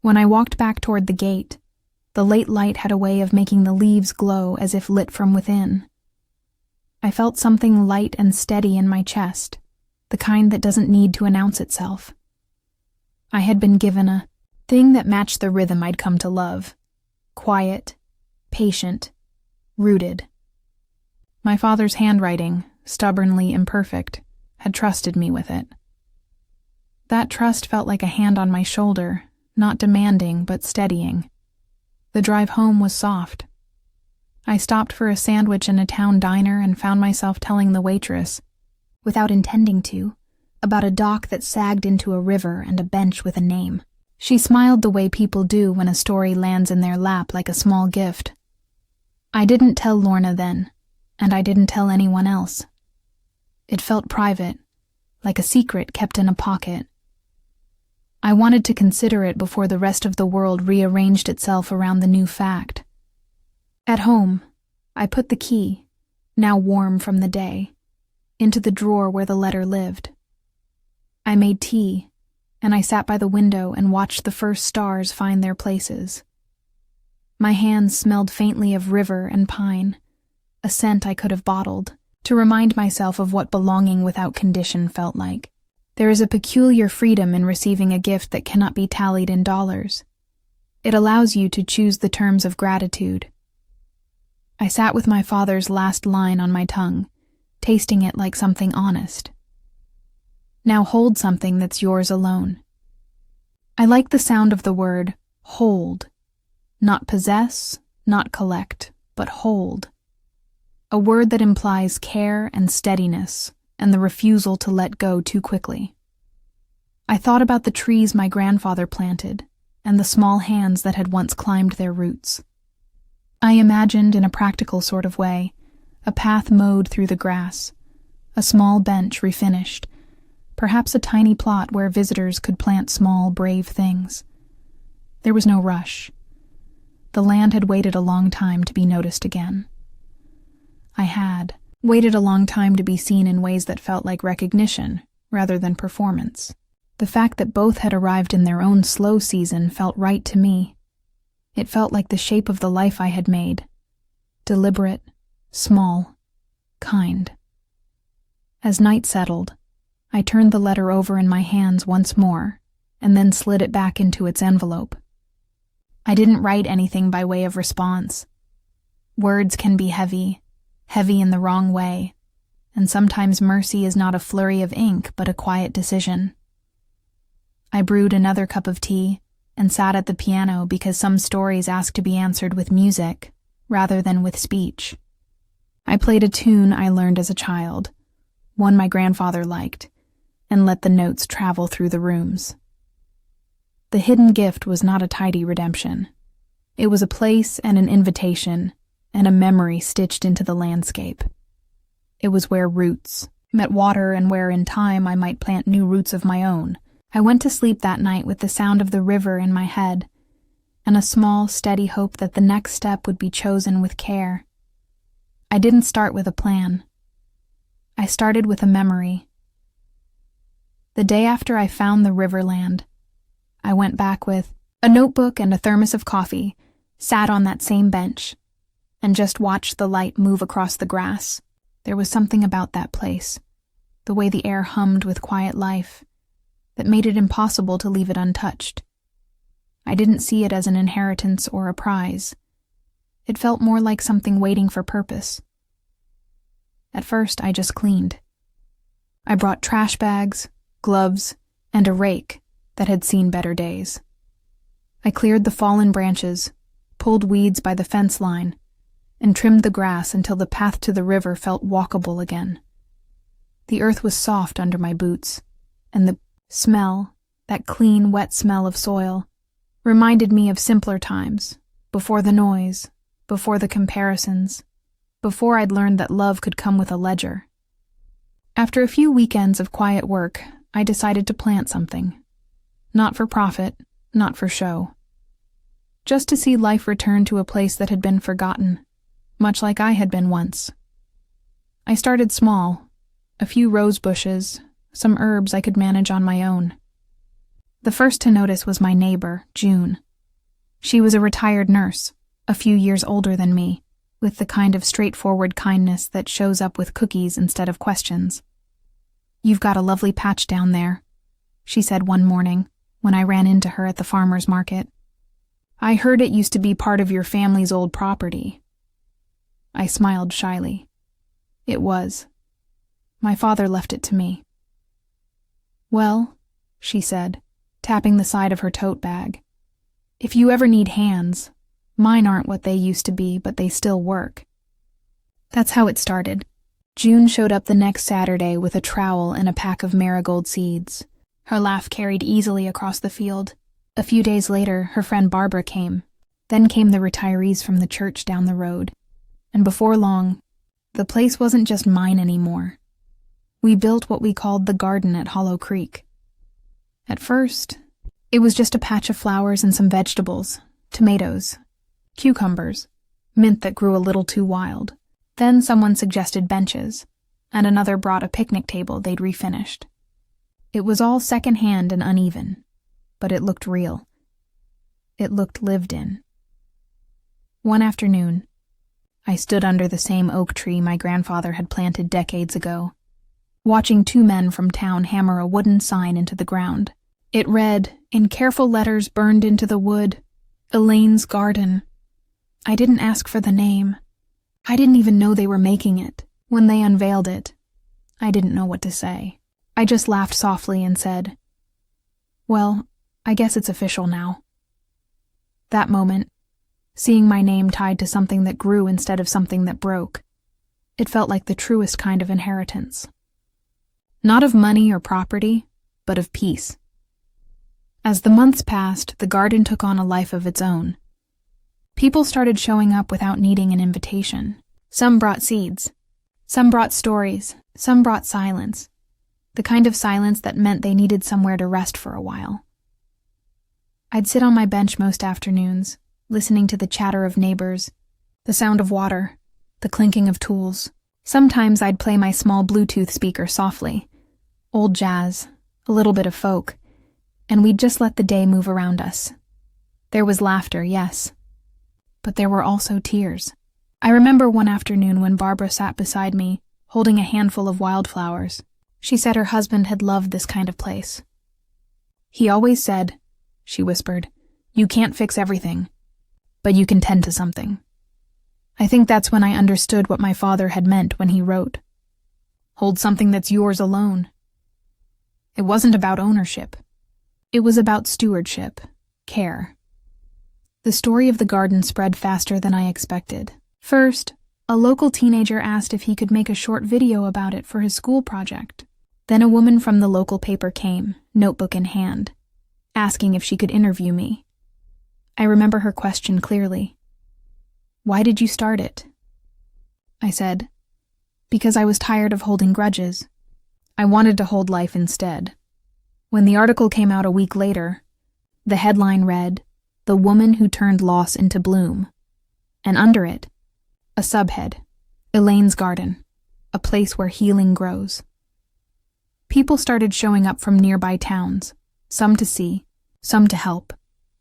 When I walked back toward the gate, the late light had a way of making the leaves glow as if lit from within. I felt something light and steady in my chest, the kind that doesn't need to announce itself. I had been given a thing that matched the rhythm I'd come to love. Quiet, patient, rooted. My father's handwriting, stubbornly imperfect, had trusted me with it. That trust felt like a hand on my shoulder, not demanding but steadying. The drive home was soft. I stopped for a sandwich in a town diner and found myself telling the waitress, without intending to, about a dock that sagged into a river and a bench with a name. She smiled the way people do when a story lands in their lap like a small gift. I didn't tell Lorna then, and I didn't tell anyone else. It felt private, like a secret kept in a pocket. I wanted to consider it before the rest of the world rearranged itself around the new fact. At home, I put the key, now warm from the day, into the drawer where the letter lived. I made tea, and I sat by the window and watched the first stars find their places, My hands smelled faintly of river and pine, a scent I could have bottled, to remind myself of what belonging without condition felt like. There is a peculiar freedom in receiving a gift that cannot be tallied in dollars. It allows you to choose the terms of gratitude. I sat with my father's last line on my tongue, tasting it like something honest. Now hold something that's yours alone. I like the sound of the word hold. Not possess, not collect, but hold. A word that implies care and steadiness and the refusal to let go too quickly. I thought about the trees my grandfather planted and the small hands that had once climbed their roots. I imagined, in a practical sort of way, a path mowed through the grass, a small bench refinished, perhaps a tiny plot where visitors could plant small, brave things. There was no rush. The land had waited a long time to be noticed again. I had waited a long time to be seen in ways that felt like recognition rather than performance. The fact that both had arrived in their own slow season felt right to me. It felt like the shape of the life I had made. Deliberate, small, kind. As night settled, I turned the letter over in my hands once more, and then slid it back into its envelope. I didn't write anything by way of response. Words can be heavy in the wrong way, and sometimes mercy is not a flurry of ink but a quiet decision. I brewed another cup of tea and sat at the piano because some stories ask to be answered with music rather than with speech. I played a tune I learned as a child, one my grandfather liked, and let the notes travel through the rooms. The hidden gift was not a tidy redemption. It was a place and an invitation and a memory stitched into the landscape. It was where roots met water and where in time I might plant new roots of my own. I went to sleep that night with the sound of the river in my head and a small, steady hope that the next step would be chosen with care. I didn't start with a plan. I started with a memory. The day after I found the riverland, I went back with a notebook and a thermos of coffee, sat on that same bench, and just watched the light move across the grass. There was something about that place, the way the air hummed with quiet life, that made it impossible to leave it untouched. I didn't see it as an inheritance or a prize. It felt more like something waiting for purpose. At first, I just cleaned. I brought trash bags, gloves, and a rake that had seen better days. I cleared the fallen branches, pulled weeds by the fence line, and trimmed the grass until the path to the river felt walkable again. The earth was soft under my boots, and the smell, that clean, wet smell of soil, reminded me of simpler times, before the noise, before the comparisons, before I'd learned that love could come with a ledger. After a few weekends of quiet work, I decided to plant something. Not for profit, not for show. Just to see life return to a place that had been forgotten, much like I had been once. I started small, a few rose bushes, some herbs I could manage on my own. The first to notice was my neighbor, June. She was a retired nurse, a few years older than me, with the kind of straightforward kindness that shows up with cookies instead of questions. "You've got a lovely patch down there," she said one morning when I ran into her at the farmer's market. "I heard it used to be part of your family's old property." I smiled shyly. It was. My father left it to me. "Well," she said, tapping the side of her tote bag, "if you ever need hands, mine aren't what they used to be, but they still work." That's how it started. June showed up the next Saturday with a trowel and a pack of marigold seeds. Her laugh carried easily across the field. A few days later, her friend Barbara came. Then came the retirees from the church down the road. And before long, the place wasn't just mine anymore. We built what we called the garden at Hollow Creek. At first, it was just a patch of flowers and some vegetables, tomatoes, cucumbers, mint that grew a little too wild. Then someone suggested benches, and another brought a picnic table they'd refinished. It was all secondhand and uneven, but it looked real. It looked lived in. One afternoon, I stood under the same oak tree my grandfather had planted decades ago, watching two men from town hammer a wooden sign into the ground. It read, in careful letters burned into the wood, Elaine's Garden. I didn't ask for the name. I didn't even know they were making it. When they unveiled it, I didn't know what to say. I just laughed softly and said, well, I guess it's official now. That moment, seeing my name tied to something that grew instead of something that broke, it felt like the truest kind of inheritance. Not of money or property, but of peace. As the months passed, the garden took on a life of its own. People started showing up without needing an invitation. Some brought seeds. Some brought stories. Some brought silence. The kind of silence that meant they needed somewhere to rest for a while. I'd sit on my bench most afternoons, listening to the chatter of neighbors, the sound of water, the clinking of tools. Sometimes I'd play my small Bluetooth speaker softly, old jazz, a little bit of folk, and we'd just let the day move around us. There was laughter, yes, but there were also tears. I remember one afternoon when Barbara sat beside me, holding a handful of wildflowers. She said her husband had loved this kind of place. He always said, she whispered, you can't fix everything, but you can tend to something. I think that's when I understood what my father had meant when he wrote, hold something that's yours alone. It wasn't about ownership. It was about stewardship, care. The story of the garden spread faster than I expected. First, a local teenager asked if he could make a short video about it for his school project. Then a woman from the local paper came, notebook in hand, asking if she could interview me. I remember her question clearly. Why did you start it? I said, because I was tired of holding grudges. I wanted to hold life instead. When the article came out a week later, the headline read, The Woman Who Turned Loss into Bloom, and under it, a subhead, Elaine's Garden, a place where healing grows. People started showing up from nearby towns, some to see, some to help,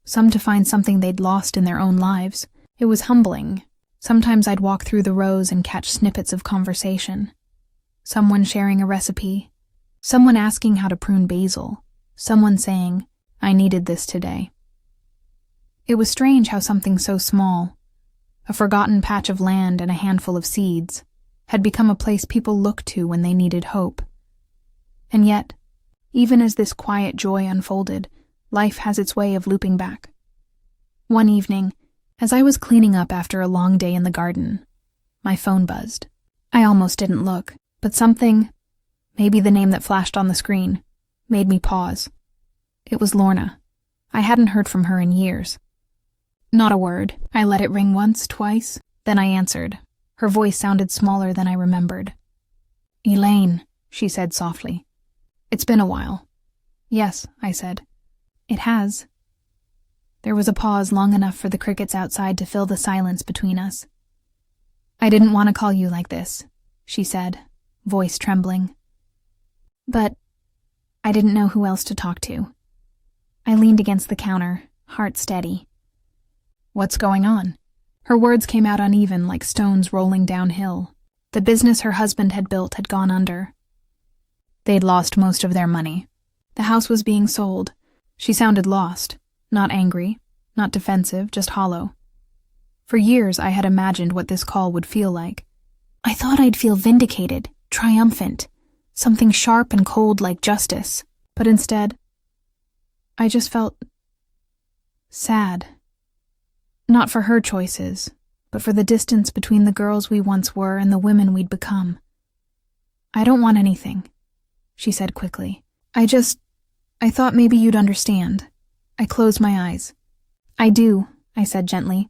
some to find something they'd lost in their own lives. It was humbling. Sometimes I'd walk through the rows and catch snippets of conversation. Someone sharing a recipe, someone asking how to prune basil, someone saying, I needed this today. It was strange how something so small, a forgotten patch of land and a handful of seeds, had become a place people looked to when they needed hope. And yet, even as this quiet joy unfolded, life has its way of looping back. One evening, as I was cleaning up after a long day in the garden, my phone buzzed. I almost didn't look, but something, maybe the name that flashed on the screen, made me pause. It was Lorna. I hadn't heard from her in years. Not a word. I let it ring once, twice, then I answered. Her voice sounded smaller than I remembered. Elaine, she said softly. It's been a while. Yes, I said. It has. There was a pause long enough for the crickets outside to fill the silence between us. I didn't want to call you like this, she said, voice trembling. But I didn't know who else to talk to. I leaned against the counter, heart steady. What's going on? Her words came out uneven like stones rolling downhill. The business her husband had built had gone under. They'd lost most of their money. The house was being sold. She sounded lost, not angry, not defensive, just hollow. For years I had imagined what this call would feel like. I thought I'd feel vindicated, triumphant, something sharp and cold like justice. But instead, I just felt sad. Not for her choices, but for the distance between the girls we once were and the women we'd become. I don't want anything, she said quickly. I thought maybe you'd understand. I closed my eyes. I do, I said gently.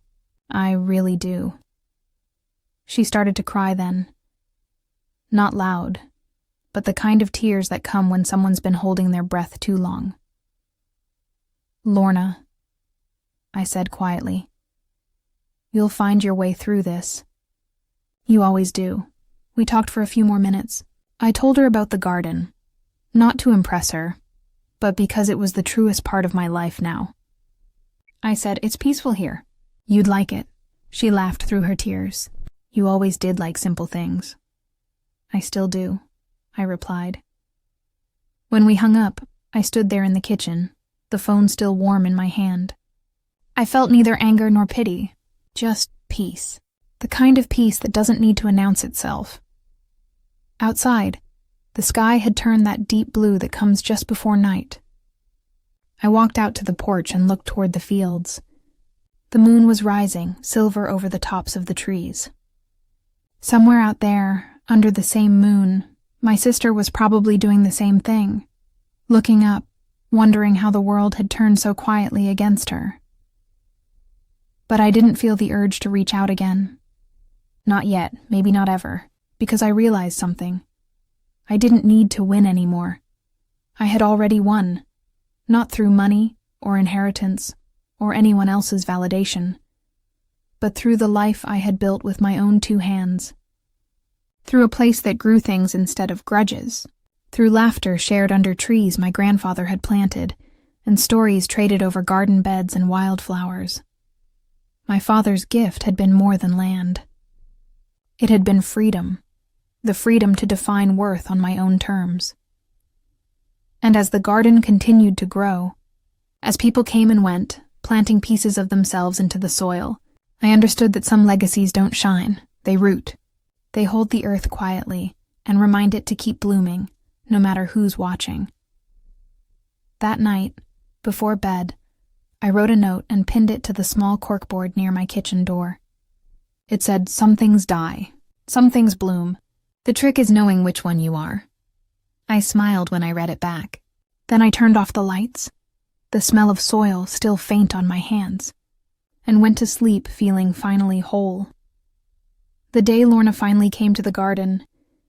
I really do. She started to cry then. Not loud, but the kind of tears that come when someone's been holding their breath too long. Lorna, I said quietly. You'll find your way through this. You always do. We talked for a few more minutes. I told her about the garden, not to impress her, but because it was the truest part of my life now. I said, it's peaceful here. You'd like it. She laughed through her tears. You always did like simple things. I still do, I replied. When we hung up, I stood there in the kitchen, the phone still warm in my hand. I felt neither anger nor pity, just peace. The kind of peace that doesn't need to announce itself. Outside, the sky had turned that deep blue that comes just before night. I walked out to the porch and looked toward the fields. The moon was rising, silver over the tops of the trees. Somewhere out there, under the same moon, my sister was probably doing the same thing, looking up, wondering how the world had turned so quietly against her. But I didn't feel the urge to reach out again. Not yet, maybe not ever, because I realized something. I didn't need to win anymore. I had already won, not through money or inheritance or anyone else's validation, but through the life I had built with my own 2 hands. Through a place that grew things instead of grudges. Through laughter shared under trees my grandfather had planted, and stories traded over garden beds and wildflowers. My father's gift had been more than land. It had been freedom, the freedom to define worth on my own terms. And as the garden continued to grow, as people came and went, planting pieces of themselves into the soil, I understood that some legacies don't shine, they root. They hold the earth quietly and remind it to keep blooming, no matter who's watching. That night, before bed, I wrote a note and pinned it to the small corkboard near my kitchen door. It said, "Some things die, some things bloom. The trick is knowing which one you are." I smiled when I read it back. Then I turned off the lights, the smell of soil still faint on my hands, and went to sleep feeling finally whole. The day Lorna finally came to the garden,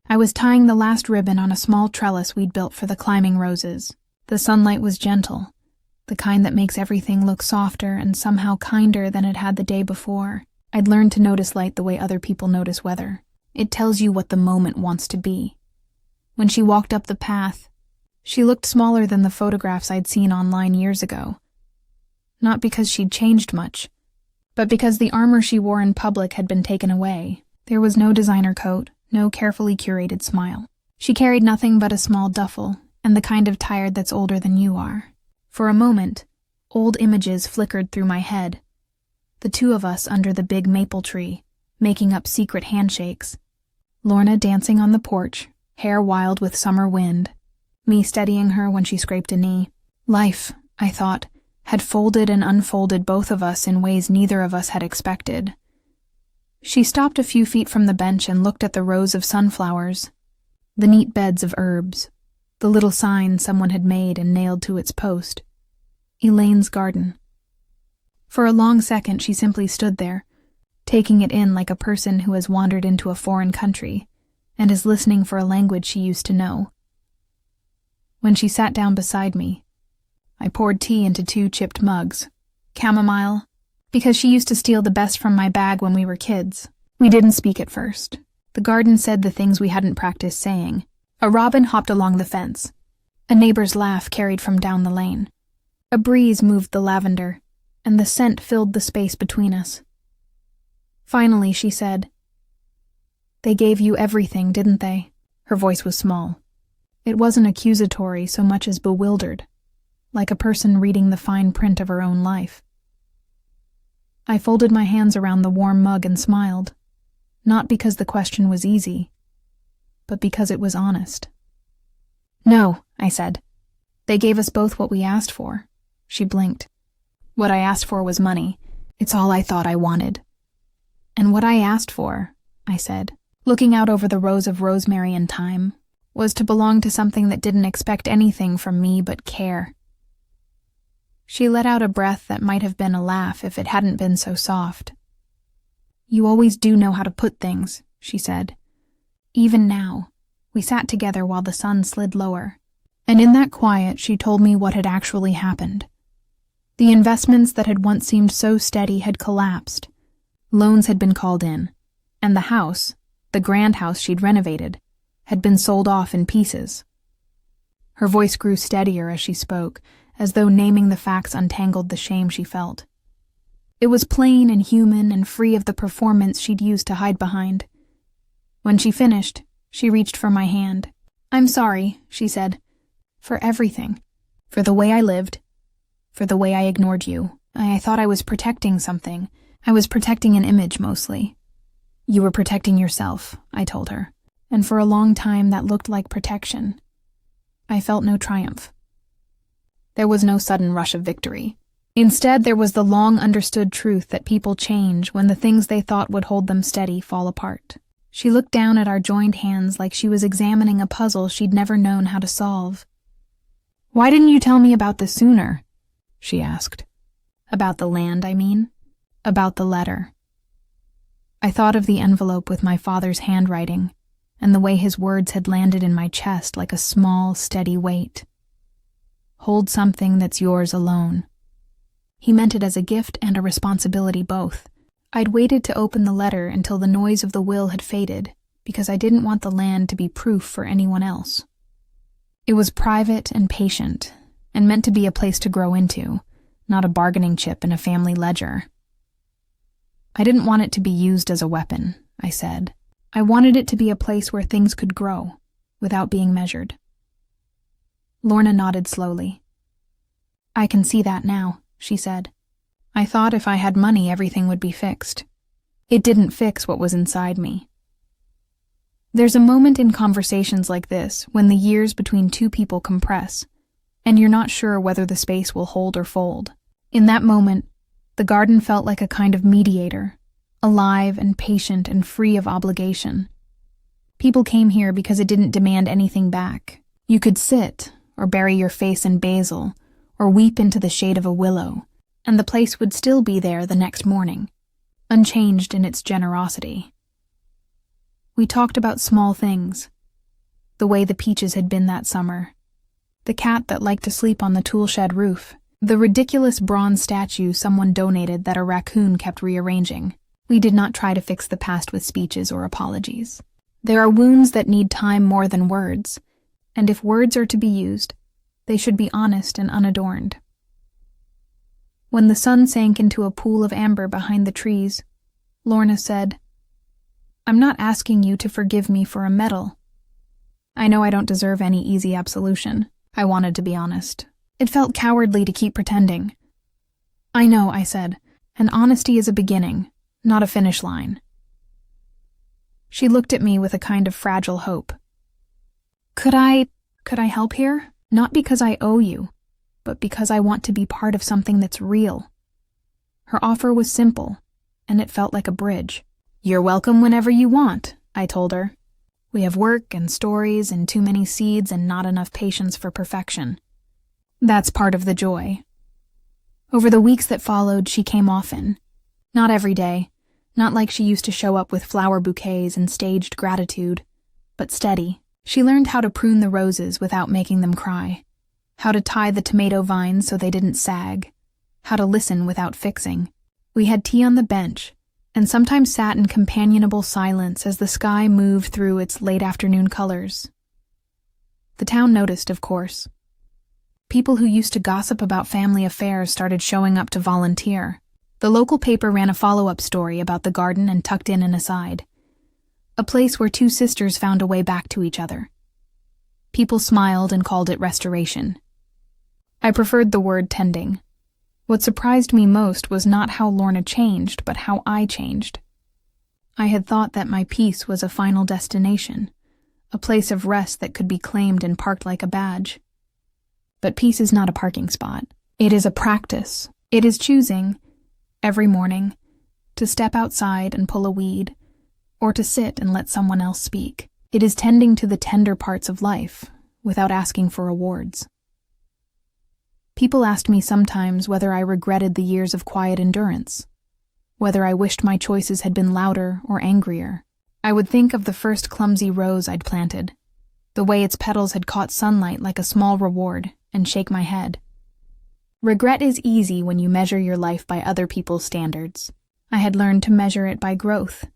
I was tying the last ribbon on a small trellis we'd built for the climbing roses. The sunlight was gentle, the kind that makes everything look softer and somehow kinder than it had the day before. I'd learned to notice light the way other people notice weather. It tells you what the moment wants to be. When she walked up the path, she looked smaller than the photographs I'd seen online years ago. Not because she'd changed much, but because the armor she wore in public had been taken away. There was no designer coat, no carefully curated smile. She carried nothing but a small duffel, and the kind of tired that's older than you are. For a moment, old images flickered through my head. The 2 of us under the big maple tree, making up secret handshakes. Lorna dancing on the porch, hair wild with summer wind. Me steadying her when she scraped a knee. Life, I thought, had folded and unfolded both of us in ways neither of us had expected. She stopped a few feet from the bench and looked at the rows of sunflowers, the neat beds of herbs, the little sign someone had made and nailed to its post. Elaine's garden. For a long second she simply stood there, taking it in like a person who has wandered into a foreign country and is listening for a language she used to know. When she sat down beside me, I poured tea into 2 chipped mugs, chamomile, because she used to steal the best from my bag when we were kids. We didn't speak at first. The garden said the things we hadn't practiced saying. A robin hopped along the fence. A neighbor's laugh carried from down the lane. A breeze moved the lavender, and the scent filled the space between us. Finally, she said, "They gave you everything, didn't they?" Her voice was small. It wasn't accusatory so much as bewildered, like a person reading the fine print of her own life. I folded my hands around the warm mug and smiled, not because the question was easy, but because it was honest. "No," I said. "They gave us both what we asked for." She blinked. "What I asked for was money. It's all I thought I wanted." "And what I asked for," I said, looking out over the rows of rosemary and thyme, "was to belong to something that didn't expect anything from me but care." She let out a breath that might have been a laugh if it hadn't been so soft. "You always do know how to put things," she said. Even now, we sat together while the sun slid lower, and in that quiet she told me what had actually happened. The investments that had once seemed so steady had collapsed. Loans had been called in, and the house, the grand house she'd renovated, had been sold off in pieces. Her voice grew steadier as she spoke, as though naming the facts untangled the shame she felt. It was plain and human and free of the performance she'd used to hide behind. When she finished, she reached for my hand. "I'm sorry," she said. "For everything. For the way I lived. For the way I ignored you. I thought I was protecting something. I was protecting an image, mostly." "You were protecting yourself," I told her. And for a long time that looked like protection. I felt no triumph. There was no sudden rush of victory. Instead, there was the long-understood truth that people change when the things they thought would hold them steady fall apart. She looked down at our joined hands like she was examining a puzzle she'd never known how to solve. "Why didn't you tell me about this sooner?" she asked. "About the land, I mean. About the letter." I thought of the envelope with my father's handwriting, and the way his words had landed in my chest like a small, steady weight. Hold something that's yours alone. He meant it as a gift and a responsibility both. I'd waited to open the letter until the noise of the will had faded, because I didn't want the land to be proof for anyone else. It was private and patient, and meant to be a place to grow into, not a bargaining chip in a family ledger. I didn't want it to be used as a weapon, I said. I wanted it to be a place where things could grow, without being measured. Lorna nodded slowly. "I can see that now," she said. "I thought if I had money everything would be fixed. It didn't fix what was inside me." There's a moment in conversations like this when the years between two people compress, and you're not sure whether the space will hold or fold. In that moment, the garden felt like a kind of mediator, alive and patient and free of obligation. People came here because it didn't demand anything back. You could sit, or bury your face in basil, or weep into the shade of a willow, and the place would still be there the next morning, unchanged in its generosity. We talked about small things, the way the peaches had been that summer, the cat that liked to sleep on the tool shed roof, the ridiculous bronze statue someone donated that a raccoon kept rearranging. We did not try to fix the past with speeches or apologies. There are wounds that need time more than words, and if words are to be used, they should be honest and unadorned. When the sun sank into a pool of amber behind the trees, Lorna said, "I'm not asking you to forgive me for a medal. I know I don't deserve any easy absolution." I wanted to be honest. It felt cowardly to keep pretending. "I know," I said, "and honesty is a beginning, not a finish line." She looked at me with a kind of fragile hope. Could I help here? Not because I owe you, but because I want to be part of something that's real. Her offer was simple, and it felt like a bridge. "You're welcome whenever you want," I told her. "We have work and stories and too many seeds and not enough patience for perfection. That's part of the joy." Over the weeks that followed, she came often. Not every day, not like she used to show up with flower bouquets and staged gratitude, but steady. She learned how to prune the roses without making them cry, how to tie the tomato vines so they didn't sag, how to listen without fixing. We had tea on the bench, and sometimes sat in companionable silence as the sky moved through its late afternoon colors. The town noticed, of course. People who used to gossip about family affairs started showing up to volunteer. The local paper ran a follow-up story about the garden and tucked in an aside. A place where two sisters found a way back to each other. People smiled and called it restoration. I preferred the word tending. What surprised me most was not how Lorna changed, but how I changed. I had thought that my peace was a final destination, a place of rest that could be claimed and parked like a badge. But peace is not a parking spot. It is a practice. It is choosing, every morning, to step outside and pull a weed, or to sit and let someone else speak. It is tending to the tender parts of life, without asking for rewards. People asked me sometimes whether I regretted the years of quiet endurance, whether I wished my choices had been louder or angrier. I would think of the first clumsy rose I'd planted, the way its petals had caught sunlight like a small reward, and shake my head. Regret is easy when you measure your life by other people's standards. I had learned to measure it by growth,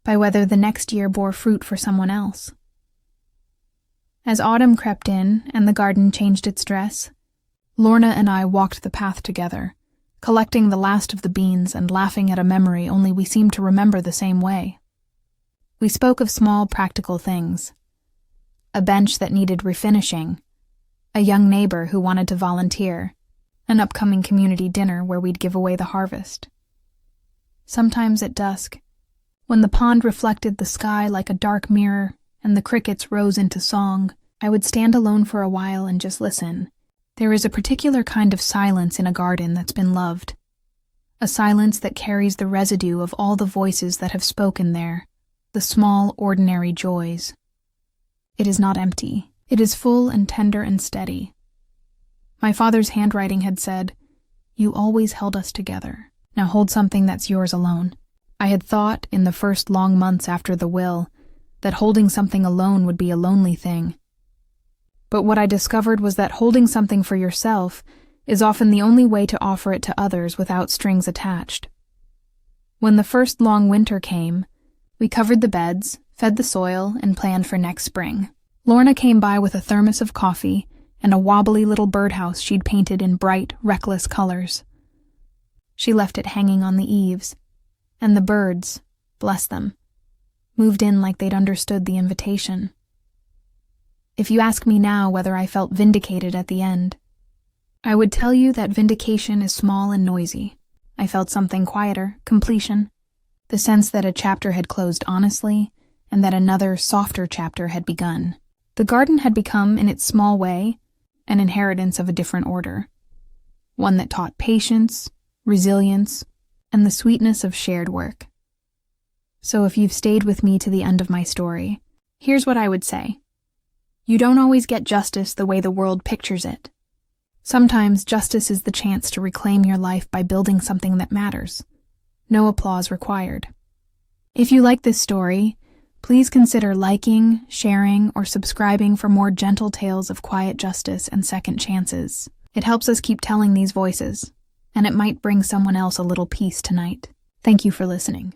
by whether the next year bore fruit for someone else. As autumn crept in and the garden changed its dress, Lorna and I walked the path together, collecting the last of the beans and laughing at a memory only we seemed to remember the same way. We spoke of small, practical things. A bench that needed refinishing, a young neighbor who wanted to volunteer, an upcoming community dinner where we'd give away the harvest. Sometimes at dusk, when the pond reflected the sky like a dark mirror and the crickets rose into song, I would stand alone for a while and just listen. There is a particular kind of silence in a garden that's been loved. A silence that carries the residue of all the voices that have spoken there, the small, ordinary joys. It is not empty. It is full and tender and steady. My father's handwriting had said, "You always held us together. Now hold something that's yours alone." I had thought, in the first long months after the will, that holding something alone would be a lonely thing. But what I discovered was that holding something for yourself is often the only way to offer it to others without strings attached. When the first long winter came, we covered the beds, fed the soil, and planned for next spring. Lorna came by with a thermos of coffee and a wobbly little birdhouse she'd painted in bright, reckless colors. She left it hanging on the eaves, and the birds, bless them, moved in like they'd understood the invitation. If you ask me now whether I felt vindicated at the end, I would tell you that vindication is small and noisy. I felt something quieter, completion, the sense that a chapter had closed honestly and that another, softer chapter had begun. The garden had become, in its small way, an inheritance of a different order, one that taught patience, resilience, and the sweetness of shared work. So if you've stayed with me to the end of my story, here's what I would say. You don't always get justice the way the world pictures it. Sometimes justice is the chance to reclaim your life by building something that matters. No applause required. If you like this story, please consider liking, sharing, or subscribing for more gentle tales of quiet justice and second chances. It helps us keep telling these voices, and it might bring someone else a little peace tonight. Thank you for listening.